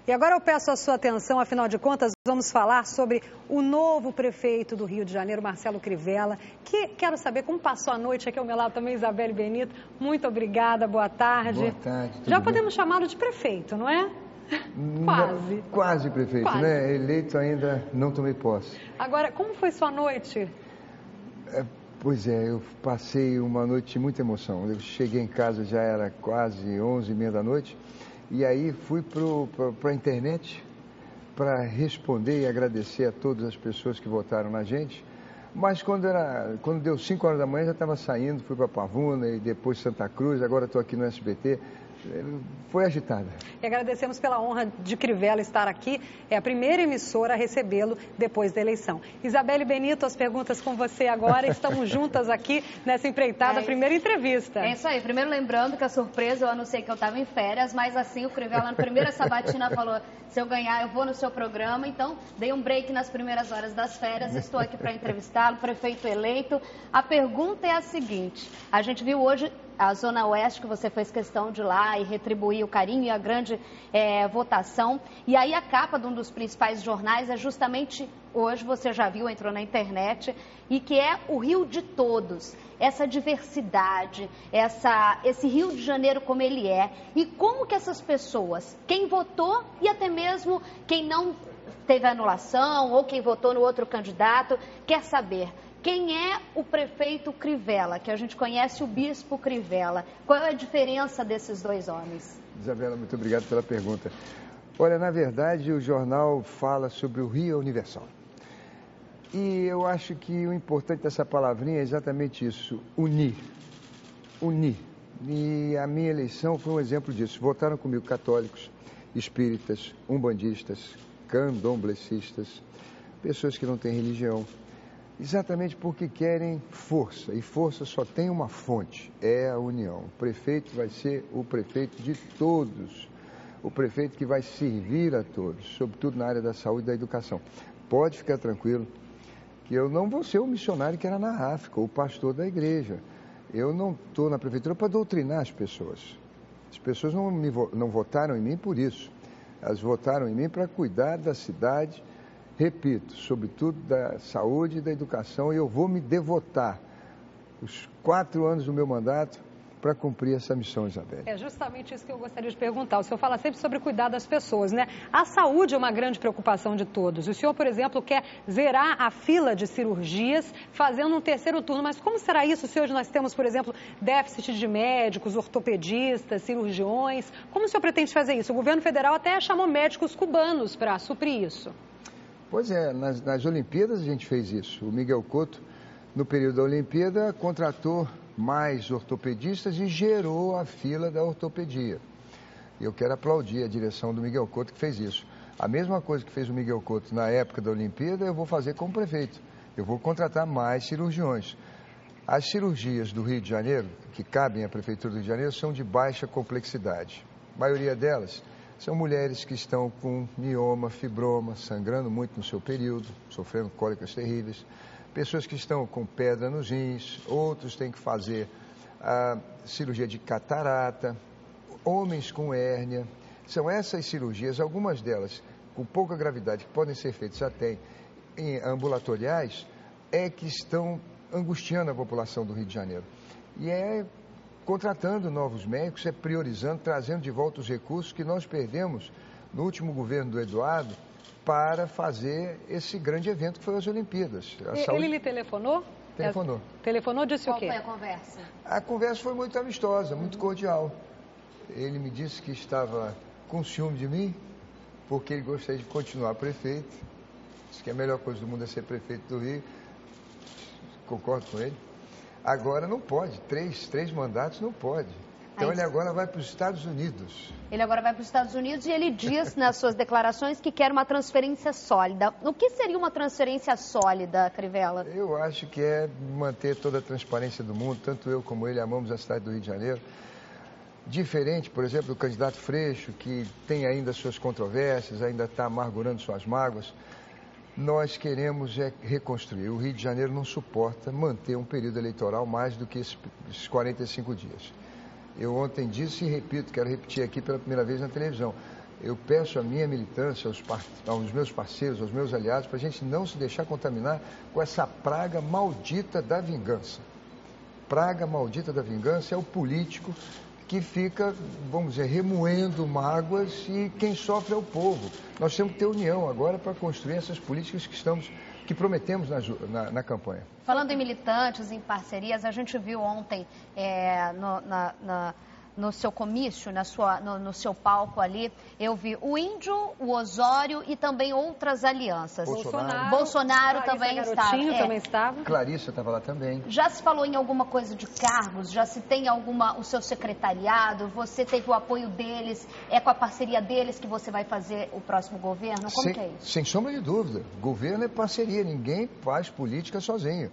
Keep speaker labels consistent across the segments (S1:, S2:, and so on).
S1: E agora eu peço a sua atenção, afinal de contas, vamos falar sobre o novo prefeito do Rio de Janeiro, Marcelo Crivella, que quero saber como passou a noite aqui ao meu lado também, Isabelle Benito. Muito obrigada, boa tarde.
S2: Boa tarde.
S1: Já podemos chamá-lo de prefeito, não é? Quase.
S2: Não, quase prefeito,
S1: quase.
S2: Né? Eleito ainda não tomei posse.
S1: Agora, como foi sua noite?
S2: Pois é, eu passei uma noite de muita emoção. Eu cheguei em casa, já era quase 11h30 da noite, e aí fui para a internet para responder e agradecer a todas as pessoas que votaram na gente. Mas quando deu 5 horas da manhã, já estava saindo, fui para Pavuna e depois Santa Cruz, agora estou aqui no SBT. Foi agitada.
S1: E agradecemos pela honra de Crivella estar aqui. É a primeira emissora a recebê-lo depois da eleição. Isabelle Benito, as perguntas com você agora. Estamos juntas aqui nessa empreitada, primeira entrevista.
S3: É isso aí. Primeiro lembrando que a surpresa, eu anunciei que eu estava em férias, mas assim o Crivella na primeira sabatina falou, se eu ganhar eu vou no seu programa. Então dei um break nas primeiras horas das férias, estou aqui para entrevistá-lo, prefeito eleito. A pergunta é a seguinte, a gente viu hoje a Zona Oeste, que você fez questão de ir lá e retribuir o carinho e a grande votação. E aí a capa de um dos principais jornais é justamente hoje, você já viu, entrou na internet, e que é o Rio de Todos. Essa diversidade, esse Rio de Janeiro como ele é. E como que essas pessoas, quem votou e até mesmo quem não teve anulação ou quem votou no outro candidato, quer saber quem é o prefeito Crivella, que a gente conhece o bispo Crivella. Qual é a diferença desses dois homens?
S2: Isabela, muito obrigado pela pergunta. Olha, na verdade, o jornal fala sobre o Rio Universal. E eu acho que o importante dessa palavrinha é exatamente isso, unir. Unir. E a minha eleição foi um exemplo disso. Votaram comigo católicos, espíritas, umbandistas, candomblecistas, pessoas que não têm religião. Exatamente porque querem força, e força só tem uma fonte, é a união. O prefeito vai ser o prefeito de todos, o prefeito que vai servir a todos, sobretudo na área da saúde e da educação. Pode ficar tranquilo que eu não vou ser o missionário que era na África, o pastor da igreja. Eu não estou na prefeitura para doutrinar as pessoas. As pessoas não votaram em mim por isso, elas votaram em mim para cuidar da cidade. Repito, sobretudo da saúde e da educação, e eu vou me devotar os 4 anos do meu mandato para cumprir essa missão, Isabelle.
S1: É justamente isso que eu gostaria de perguntar. O senhor fala sempre sobre cuidar das pessoas, né? A saúde é uma grande preocupação de todos. O senhor, por exemplo, quer zerar a fila de cirurgias fazendo um terceiro turno. Mas como será isso se hoje nós temos, por exemplo, déficit de médicos, ortopedistas, cirurgiões? Como o senhor pretende fazer isso? O governo federal até chamou médicos cubanos para suprir isso.
S2: Pois é, nas Olimpíadas a gente fez isso. O Miguel Cotto, no período da Olimpíada, contratou mais ortopedistas e gerou a fila da ortopedia. Eu quero aplaudir a direção do Miguel Cotto que fez isso. A mesma coisa que fez o Miguel Cotto na época da Olimpíada, eu vou fazer como prefeito. Eu vou contratar mais cirurgiões. As cirurgias do Rio de Janeiro, que cabem à Prefeitura do Rio de Janeiro, são de baixa complexidade. A maioria delas são mulheres que estão com mioma, fibroma, sangrando muito no seu período, sofrendo cólicas terríveis. Pessoas que estão com pedra nos rins, outros têm que fazer a cirurgia de catarata, homens com hérnia. São essas cirurgias, algumas delas com pouca gravidade, que podem ser feitas até em ambulatoriais, é que estão angustiando a população do Rio de Janeiro. E é contratando novos médicos, é priorizando, trazendo de volta os recursos que nós perdemos no último governo do Eduardo para fazer esse grande evento que foi as Olimpíadas.
S1: Ele lhe telefonou?
S2: Telefonou.
S1: Telefonou, disse o quê?
S3: Qual foi a conversa?
S2: A conversa foi muito amistosa, muito cordial. Ele me disse que estava com ciúme de mim, porque ele gostaria de continuar prefeito. Disse que a melhor coisa do mundo é ser prefeito do Rio. Concordo com ele. Agora não pode, três mandatos não pode. Então ele agora vai para os Estados Unidos.
S3: Ele agora vai para os Estados Unidos e ele diz nas suas declarações que quer uma transferência sólida. O que seria uma transferência sólida, Crivella?
S2: Eu acho que é manter toda a transparência do mundo, tanto eu como ele amamos a cidade do Rio de Janeiro. Diferente, por exemplo, do candidato Freixo, que tem ainda suas controvérsias, ainda está amargurando suas mágoas. Nós queremos reconstruir. O Rio de Janeiro não suporta manter um período eleitoral mais do que esses 45 dias. Eu ontem disse e repito, quero repetir aqui pela primeira vez na televisão. eu peço à minha militância, aos meus parceiros, aos meus aliados, para a gente não se deixar contaminar com essa praga maldita da vingança. Praga maldita da vingança é o político que fica, vamos dizer, remoendo mágoas, e quem sofre é o povo. Nós temos que ter união agora para construir essas políticas que prometemos na campanha.
S3: Falando em militantes, em parcerias, a gente viu ontem no seu comício, no seu palco ali, eu vi o Índio, o Osório e também outras alianças. Bolsonaro também estava.
S1: Também estava.
S2: Clarissa estava lá também.
S3: Já se falou em alguma coisa de cargos? Já se tem o seu secretariado? Você teve o apoio deles? É com a parceria deles que você vai fazer o próximo governo? Como que é isso?
S2: Sem sombra de dúvida. Governo é parceria, ninguém faz política sozinho.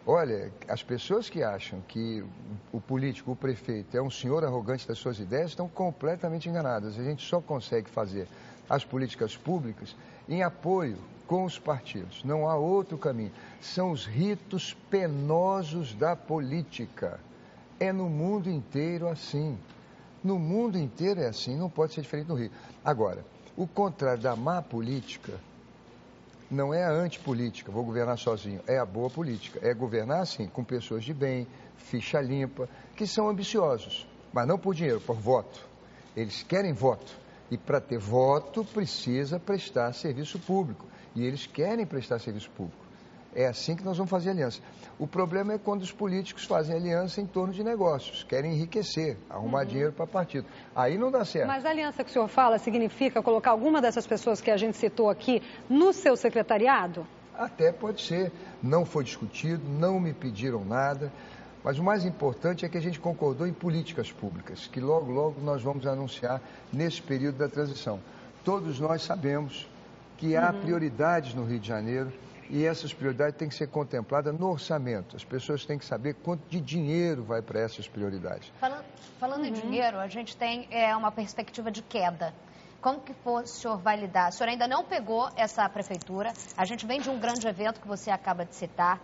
S2: Olha, as pessoas que acham que o político, o prefeito, é um senhor arrogante das suas ideias, estão completamente enganadas. A gente só consegue fazer as políticas públicas em apoio com os partidos. Não há outro caminho. São os ritos penosos da política. É no mundo inteiro assim. No mundo inteiro é assim, não pode ser diferente no Rio. Agora, o contrário da má política não é a antipolítica, vou governar sozinho, é a boa política. É governar assim, com pessoas de bem, ficha limpa, que são ambiciosos, mas não por dinheiro, por voto. Eles querem voto, e para ter voto precisa prestar serviço público, e eles querem prestar serviço público. É assim que nós vamos fazer aliança. O problema é quando os políticos fazem aliança em torno de negócios, querem enriquecer, arrumar dinheiro para partido. Aí não dá certo.
S1: Mas a aliança que o senhor fala significa colocar alguma dessas pessoas que a gente citou aqui no seu secretariado?
S2: Até pode ser. Não foi discutido, não me pediram nada. Mas o mais importante é que a gente concordou em políticas públicas, que logo, logo nós vamos anunciar nesse período da transição. Todos nós sabemos que há prioridades no Rio de Janeiro, e essas prioridades têm que ser contempladas no orçamento. As pessoas têm que saber quanto de dinheiro vai para essas prioridades.
S3: Falando em dinheiro, a gente tem uma perspectiva de queda. Como que o senhor vai lidar? O senhor ainda não pegou essa prefeitura, a gente vem de um grande evento que você acaba de citar,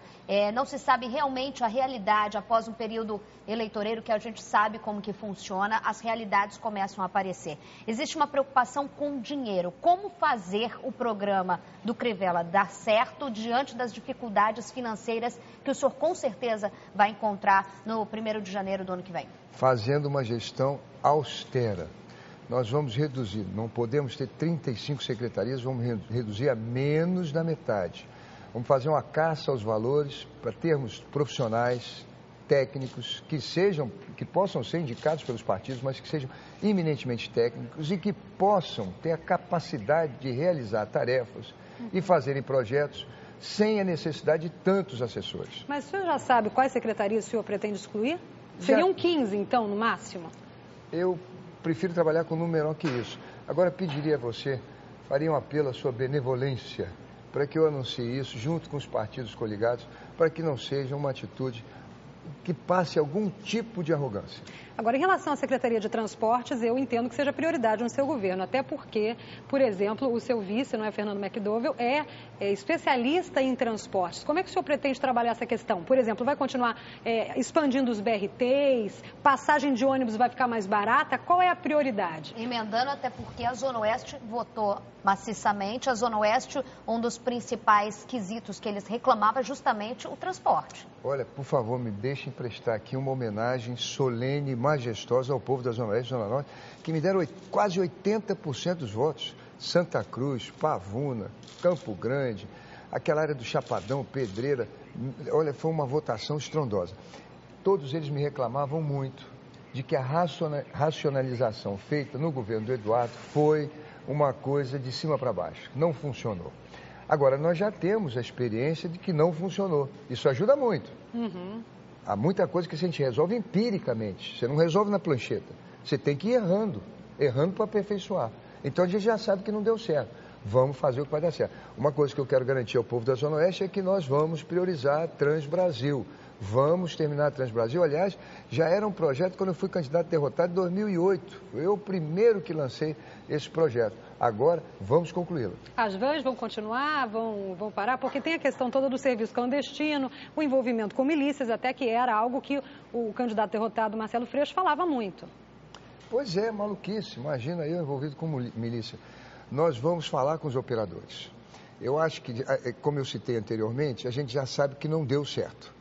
S3: não se sabe realmente a realidade após um período eleitoreiro que a gente sabe como que funciona, as realidades começam a aparecer. Existe uma preocupação com dinheiro. Como fazer o programa do Crivella dar certo diante das dificuldades financeiras que o senhor com certeza vai encontrar no 1º de janeiro do ano que vem?
S2: Fazendo uma gestão austera. Nós vamos reduzir, não podemos ter 35 secretarias, vamos reduzir a menos da metade. Vamos fazer uma caça aos valores para termos profissionais, técnicos, que possam ser indicados pelos partidos, mas que sejam eminentemente técnicos e que possam ter a capacidade de realizar tarefas e fazerem projetos sem a necessidade de tantos assessores.
S1: Mas o senhor já sabe quais secretarias o senhor pretende excluir? Seriam 15, então, no máximo?
S2: Eu prefiro trabalhar com um número menor que isso. Agora, pediria a você, faria um apelo à sua benevolência, para que eu anuncie isso junto com os partidos coligados, para que não seja uma atitude que passe algum tipo de arrogância.
S1: Agora, em relação à Secretaria de Transportes, eu entendo que seja prioridade no seu governo, até porque, por exemplo, o seu vice, não é, Fernando McDowell, é especialista em transportes. Como é que o senhor pretende trabalhar essa questão? Por exemplo, vai continuar expandindo os BRTs, passagem de ônibus vai ficar mais barata? Qual é a prioridade?
S3: Emendando, até porque a Zona Oeste votou maciçamente. A Zona Oeste, um dos principais quesitos que eles reclamavam é justamente o transporte.
S2: Olha, por favor, me deixem prestar aqui uma homenagem solene e majestosa ao povo da Zona Oeste e Zona Norte, que me deram quase 80% dos votos. Santa Cruz, Pavuna, Campo Grande, aquela área do Chapadão, Pedreira. Olha, foi uma votação estrondosa. Todos eles me reclamavam muito de que a racionalização feita no governo do Eduardo foi uma coisa de cima para baixo. Não funcionou. Agora, nós já temos a experiência de que não funcionou. Isso ajuda muito. Há muita coisa que a gente resolve empiricamente. Você não resolve na plancheta. Você tem que ir errando para aperfeiçoar. Então, a gente já sabe que não deu certo. Vamos fazer o que vai dar certo. Uma coisa que eu quero garantir ao povo da Zona Oeste é que nós vamos priorizar a Transbrasil. Vamos terminar a Transbrasil. Aliás, já era um projeto quando eu fui candidato derrotado em 2008. Eu o primeiro que lancei esse projeto. Agora, vamos concluí-lo.
S1: As vans vão continuar, vão parar, porque tem a questão toda do serviço clandestino, o envolvimento com milícias, até que era algo que o candidato derrotado, Marcelo Freixo, falava muito.
S2: Pois é, maluquice. Imagina eu envolvido com milícia. Nós vamos falar com os operadores. Eu acho que, como eu citei anteriormente, a gente já sabe que não deu certo.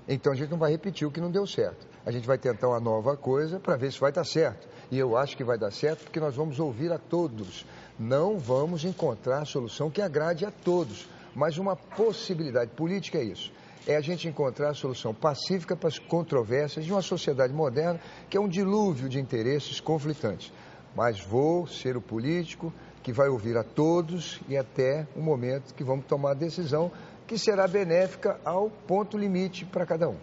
S2: Então a gente não vai repetir o que não deu certo. A gente vai tentar uma nova coisa para ver se vai dar certo. E eu acho que vai dar certo porque nós vamos ouvir a todos. Não vamos encontrar a solução que agrade a todos. Mas uma possibilidade política é isso. É a gente encontrar a solução pacífica para as controvérsias de uma sociedade moderna que é um dilúvio de interesses conflitantes. Mas vou ser o político que vai ouvir a todos e até o momento que vamos tomar a decisão que será benéfica ao ponto limite para cada um.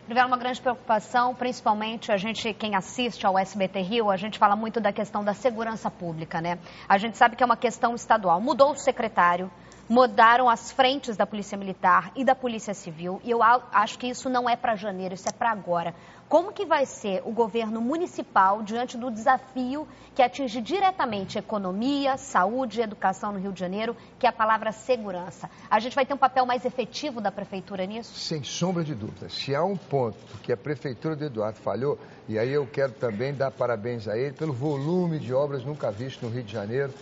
S3: Crivella, uma grande preocupação, principalmente quem assiste ao SBT Rio, a gente fala muito da questão da segurança pública, né? A gente sabe que é uma questão estadual. Mudou o secretário, mudaram as frentes da Polícia Militar e da Polícia Civil, e eu acho que isso não é para janeiro, isso é para agora. Como que vai ser o governo municipal diante do desafio que atinge diretamente economia, saúde e educação no Rio de Janeiro, que é a palavra segurança? A gente vai ter um papel mais efetivo da Prefeitura nisso?
S2: Sem sombra de dúvida. Se há um ponto que a Prefeitura do Eduardo falhou, e aí eu quero também dar parabéns a ele pelo volume de obras nunca visto no Rio de Janeiro.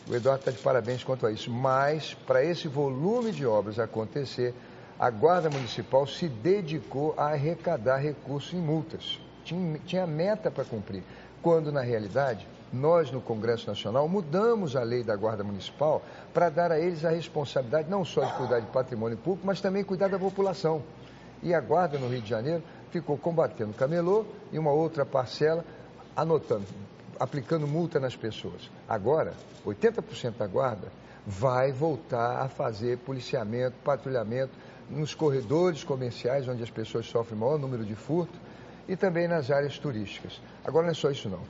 S2: O Eduardo está de parabéns quanto a isso. Mas, para esse volume de obras acontecer, a Guarda Municipal se dedicou a arrecadar recursos em multas. Tinha meta para cumprir. Quando, na realidade, nós, no Congresso Nacional, mudamos a lei da Guarda Municipal para dar a eles a responsabilidade não só de cuidar de patrimônio público, mas também cuidar da população. E a Guarda, no Rio de Janeiro, ficou combatendo camelô e uma outra parcela aplicando multa nas pessoas. Agora, 80% da Guarda vai voltar a fazer policiamento, patrulhamento nos corredores comerciais, onde as pessoas sofrem o maior número de furto, e também nas áreas turísticas. Agora não é só isso não.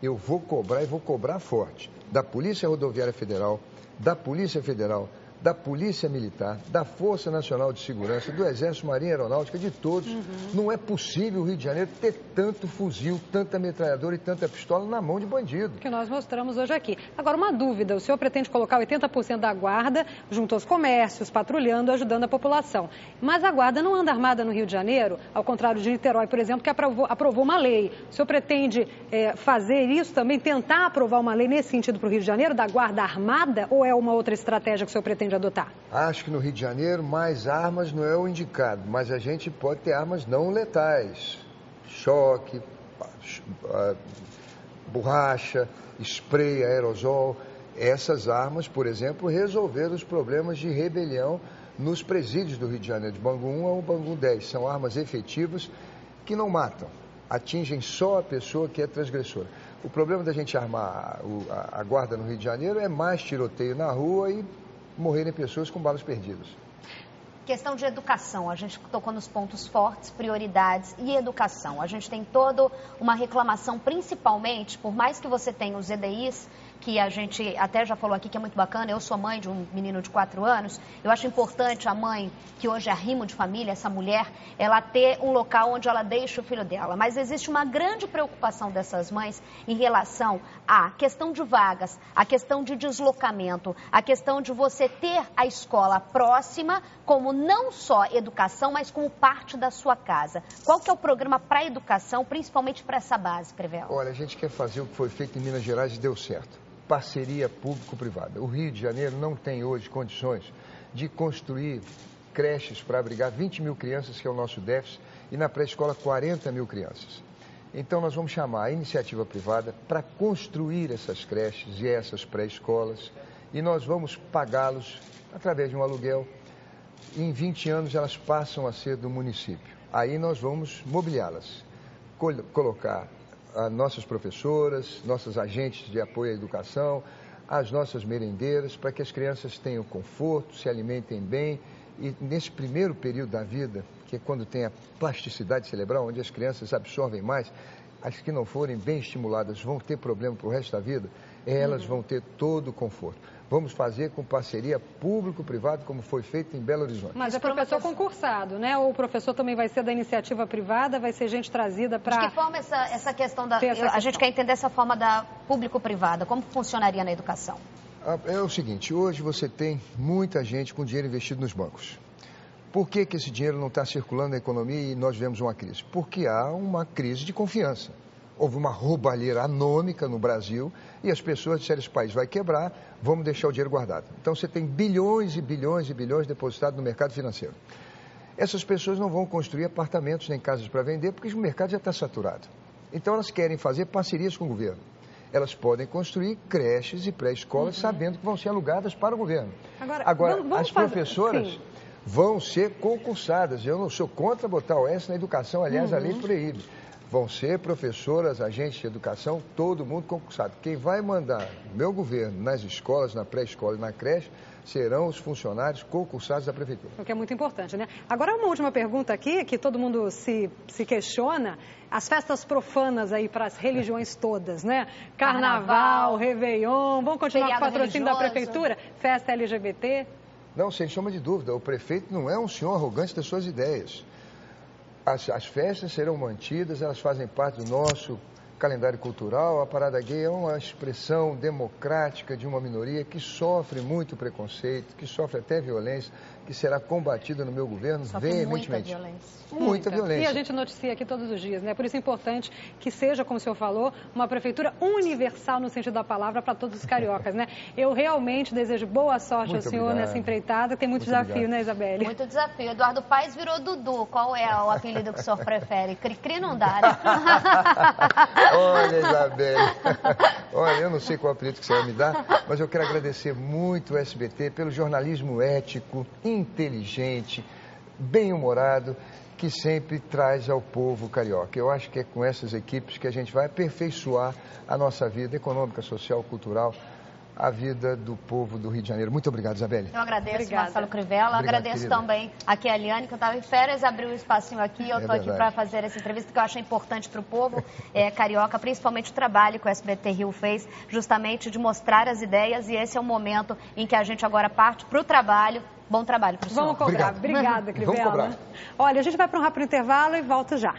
S2: Eu vou cobrar e vou cobrar forte da Polícia Rodoviária Federal, da Polícia Federal, da Polícia Militar, da Força Nacional de Segurança, do Exército, Marinha Aeronáutica, de todos. Não é possível o Rio de Janeiro ter tanto fuzil, tanta metralhadora e tanta pistola na mão de bandido.
S1: Que nós mostramos hoje aqui. Agora, uma dúvida, o senhor pretende colocar 80% da guarda junto aos comércios, patrulhando, ajudando a população. Mas a guarda não anda armada no Rio de Janeiro, ao contrário de Niterói, por exemplo, que aprovou uma lei. O senhor pretende fazer isso também, tentar aprovar uma lei nesse sentido para o Rio de Janeiro, da guarda armada, ou é uma outra estratégia que o senhor pretende adotar?
S2: Acho que no Rio de Janeiro mais armas não é o indicado, mas a gente pode ter armas não letais. Choque, borracha, spray, aerosol. Essas armas, por exemplo, resolveram os problemas de rebelião nos presídios do Rio de Janeiro, de Bangu 1 ao Bangu 10. São armas efetivas que não matam, atingem só a pessoa que é transgressora. O problema da gente armar a guarda no Rio de Janeiro é mais tiroteio na rua e morrerem pessoas com balas perdidas.
S3: Questão de educação, a gente tocou nos pontos fortes, prioridades e educação. A gente tem toda uma reclamação, principalmente, por mais que você tenha os EDIs, que a gente até já falou aqui que é muito bacana, eu sou mãe de um menino de 4 anos, eu acho importante a mãe, que hoje é arrimo de família, essa mulher, ela ter um local onde ela deixa o filho dela. Mas existe uma grande preocupação dessas mães em relação à questão de vagas, a questão de deslocamento, a questão de você ter a escola próxima, como não só educação, mas como parte da sua casa. Qual que é o programa para a educação, principalmente para essa base, Crivella?
S2: Olha, a gente quer fazer o que foi feito em Minas Gerais e deu certo. Parceria público-privada. O Rio de Janeiro não tem hoje condições de construir creches para abrigar 20 mil crianças, que é o nosso déficit, e na pré-escola 40 mil crianças. Então nós vamos chamar a iniciativa privada para construir essas creches e essas pré-escolas, e nós vamos pagá-los através de um aluguel. Em 20 anos elas passam a ser do município. Aí nós vamos mobiliá-las, colocar as nossas professoras, nossas agentes de apoio à educação, as nossas merendeiras, para que as crianças tenham conforto, se alimentem bem. E nesse primeiro período da vida, que é quando tem a plasticidade cerebral, onde as crianças absorvem mais, as que não forem bem estimuladas vão ter problema para o resto da vida, elas vão ter todo o conforto. Vamos fazer com parceria público-privado, como foi feito em Belo Horizonte.
S1: Mas é professor concursado, né? Ou o professor também vai ser da iniciativa privada, vai ser gente trazida para...
S3: De que forma essa questão da... A gente quer entender essa forma da público-privada, como funcionaria na educação?
S2: É o seguinte, hoje você tem muita gente com dinheiro investido nos bancos. Por que esse dinheiro não está circulando na economia e nós vemos uma crise? Porque há uma crise de confiança. houve uma roubalheira anômica no Brasil e as pessoas disseram, esse país vai quebrar, vamos deixar o dinheiro guardado. Então você tem bilhões e bilhões e bilhões depositados no mercado financeiro. Essas pessoas não vão construir apartamentos nem casas para vender porque o mercado já está saturado. Então elas querem fazer parcerias com o governo. Elas podem construir creches e pré-escolas sabendo que vão ser alugadas para o governo. Agora as professoras vão ser concursadas. Eu não sou contra botar o S na educação, aliás, a lei proíbe. Vão ser professoras, agentes de educação, todo mundo concursado. Quem vai mandar o meu governo nas escolas, na pré-escola e na creche, serão os funcionários concursados da prefeitura.
S1: O que é muito importante, né? Agora, uma última pergunta aqui, que todo mundo se questiona. As festas profanas aí para as religiões todas, né? Carnaval, Réveillon, vão continuar com o patrocínio da prefeitura? Festa LGBT?
S2: Não, sem sombra de dúvida. O prefeito não é um senhor arrogante das suas ideias. As festas serão mantidas, elas fazem parte do nosso calendário cultural. A parada gay é uma expressão democrática de uma minoria que sofre muito preconceito, que sofre até violência, que será combatida no meu governo veementemente. Muita violência.
S1: E a gente noticia aqui todos os dias, né? Por isso é importante que seja, como o senhor falou, uma prefeitura universal no sentido da palavra para todos os cariocas, né? Eu realmente desejo boa sorte ao senhor nessa empreitada. Tem muito desafio, né, Isabelle?
S3: Muito desafio. Eduardo Paes virou Dudu. Qual é o apelido que o senhor prefere? Cri-cri não dá, né?
S2: Olha, Isabelle, olha, eu não sei qual apelido que você vai me dar, mas eu quero agradecer muito o SBT pelo jornalismo ético, inteligente, bem-humorado, que sempre traz ao povo carioca. Eu acho que é com essas equipes que a gente vai aperfeiçoar a nossa vida econômica, social, cultural, a vida do povo do Rio de Janeiro. Muito obrigado, Isabelle.
S3: Eu agradeço, Marcelo Crivella. Agradeço também aqui a Eliane, que eu estava em férias, abriu um espacinho aqui. Eu estou aqui para fazer essa entrevista, que eu acho importante para o povo carioca, principalmente o trabalho que o SBT Rio fez, justamente de mostrar as ideias. E esse é o momento em que a gente agora parte para o trabalho. Bom trabalho para o senhor.
S1: Vamos cobrar. Obrigada, Crivella.
S2: Vamos cobrar.
S1: Olha, a gente vai para um rápido intervalo e volta já.